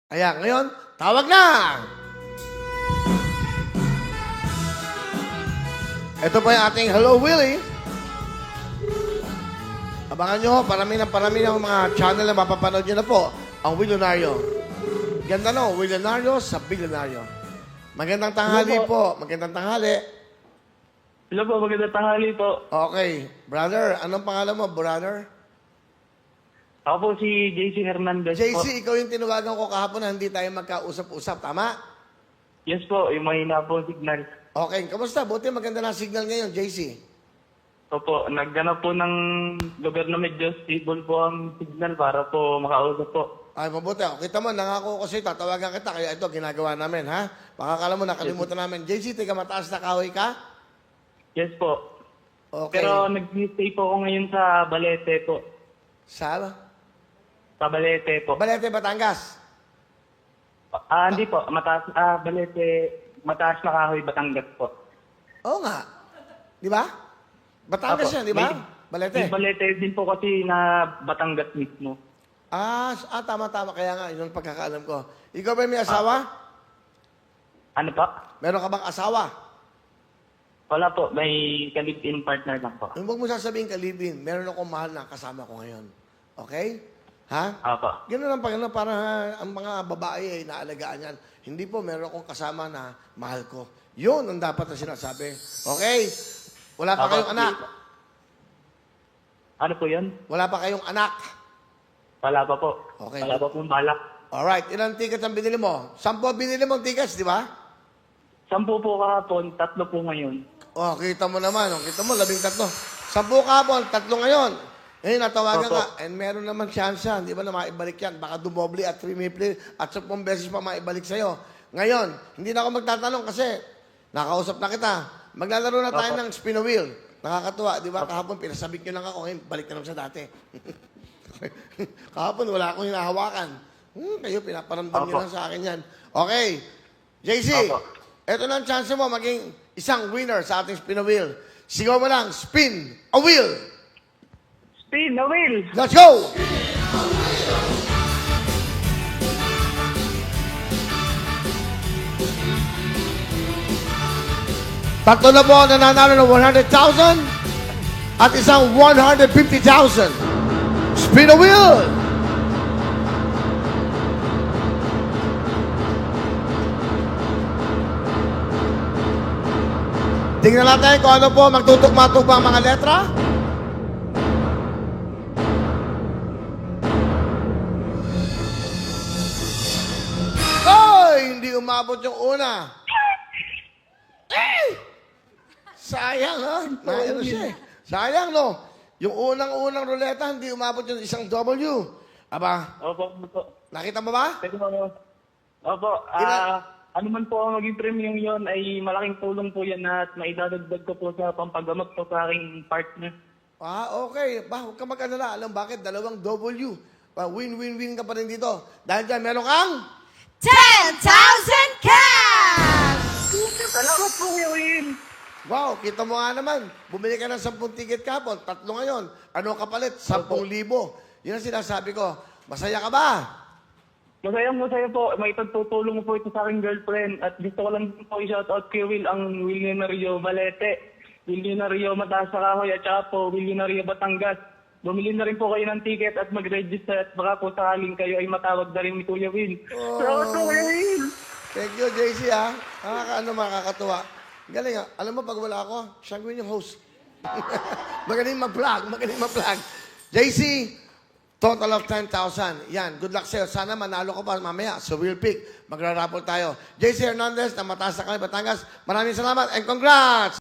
Ayan, ngayon, tawag na! Ito po yung ating Hello Willie. Abangan nyo, parami ng mga channel na mapapanood nyo na po, ang Willionario. Ganda no, Willionario sa Billionario. Magandang tanghali po, magandang tanghali. Hello po, magandang tanghali po. Okay, brother, anong pangalan mo, brother? Ako po si JC Hernandez po. JC, ikaw yung tinuwagan ko kahapon na hindi tayo magkausap-usap, tama? Yes po, yung mahina po signal. Okay, kamusta? Buti maganda na signal ngayon, JC. Opo, nagganap po ng lugar na medyo stable po ang signal para po makausap po. Ay, mabuti. Kita mo, nangako ko sa'yo, tatawagan kita, kaya ito, ginagawa namin, ha? Baka kala mo, nakalimutan namin. JC, tiga mataas na kahoy ka? Yes po. Okay. Pero nag-stay po ako ngayon sa Balete po. Sa? Sa Balete po. Balete, Batangas. Hindi po, Balete, mataas na kahoy, Batangas po. Oo nga. Di ba? Batangas Apo, yan, di ba? Balete. May Balete din po kasi na Batangas mismo. Tama-tama. Kaya nga, yun ang pagkakaalam ko. Ikaw ba may asawa? Ano po? Meron ka bang asawa? Wala po, may kalip-in partner lang po. Huwag mo sasabihin kalibin, meron akong mahal na kasama ko ngayon. Okay? Ha? Apo. Ganun lang pag para ang mga babae ay naalagaan yan. Hindi po, meron akong kasama na mahal ko. Yun ang dapat na sinasabi. Okay? Wala pa kayong anak. Ano po yun? Wala pa kayong anak. Wala pa po. Okay. Wala pa pong balak. Alright, ilang tickets ang binili mo? 10 binili mong tickets, di ba? 10 po kahapon, 3 po ngayon. Oh, kita mo naman. Oh, kita mo, 13. 10 kahapon, 3 ngayon. Ngayon, natawagan Opo. ka. And meron naman chance, di ba, na maibalik yan. Baka dumoble at 3 triple at 10 beses pa maibalik sa'yo. Ngayon, hindi na ako magtatanong kasi nakausap na kita. Maglalaro na tayo Opo. ng spin a wheel. Nakakatuwa, di ba? Kahapon, pinasabik nyo lang ako. Ngayon, balik na naman sa dati. Kahapon, wala akong hinahawakan. Kayo, pinaparamdam nyo Opo. lang sa akin yan. Okay. JC, Opo. eto na ang chance mo maging isang winner sa ating spin a wheel. Sigaw mo lang, spin a wheel. Spin the wheel! Let's go! Tatlo na po ang nananalo ng 100,000 at isang 150,000. Spin a wheel! Tingnan natin kung ano po magtutugma-tugma ang mga letra. Ay! Hindi umabot yung una. Sayang, ha? Ano siya eh. Sayang, no? Yung unang-unang ruleta, hindi umabot yung isang W. Aba, Opo, opo. nakita mo ba? Pwede mo. Opo, ano man po ang maging premium yon ay malaking tulong po yan at maidadagdag ko po sa pampagamot po sa aking partner. Okay. Huwag ka mag-alala. Alam bakit? Dalawang W. Win-win-win ka pa rin dito. Dahil dyan, meron kang... 10,000 cash! Salamat po, Will! Wow, kita mo nga naman. Bumili ka ng 10 ticket kapon. 3 ngayon. Ano kapalit? 10,000. Yun ang sinasabi ko. Masaya ka ba? Masaya po. May pagtutulong po ito sa aking girlfriend at gusto ko lang po i-shoutout kay Will, ang Willionario Balete, Willionario Mataas sa Kahoy at saka po Willionario Batangas. Bumili na rin po kayo ng ticket at mag-register at baka po sakaling kayo ay matawag na rin ni Kuya Will. Salamat po, Kuya Will! Thank you, JC, ha? Makakatuwa. Galing, ha? Alam mo, pag wala ako, siya yung host. Magaling mag-vlog. JC, total of 10,000. Yan, good luck sa'yo. Sana manalo ko pa mamaya sa Wheel Pick. Magra-raffle tayo. JC Hernandez, na mataas na kami, Batangas. Maraming salamat and congrats!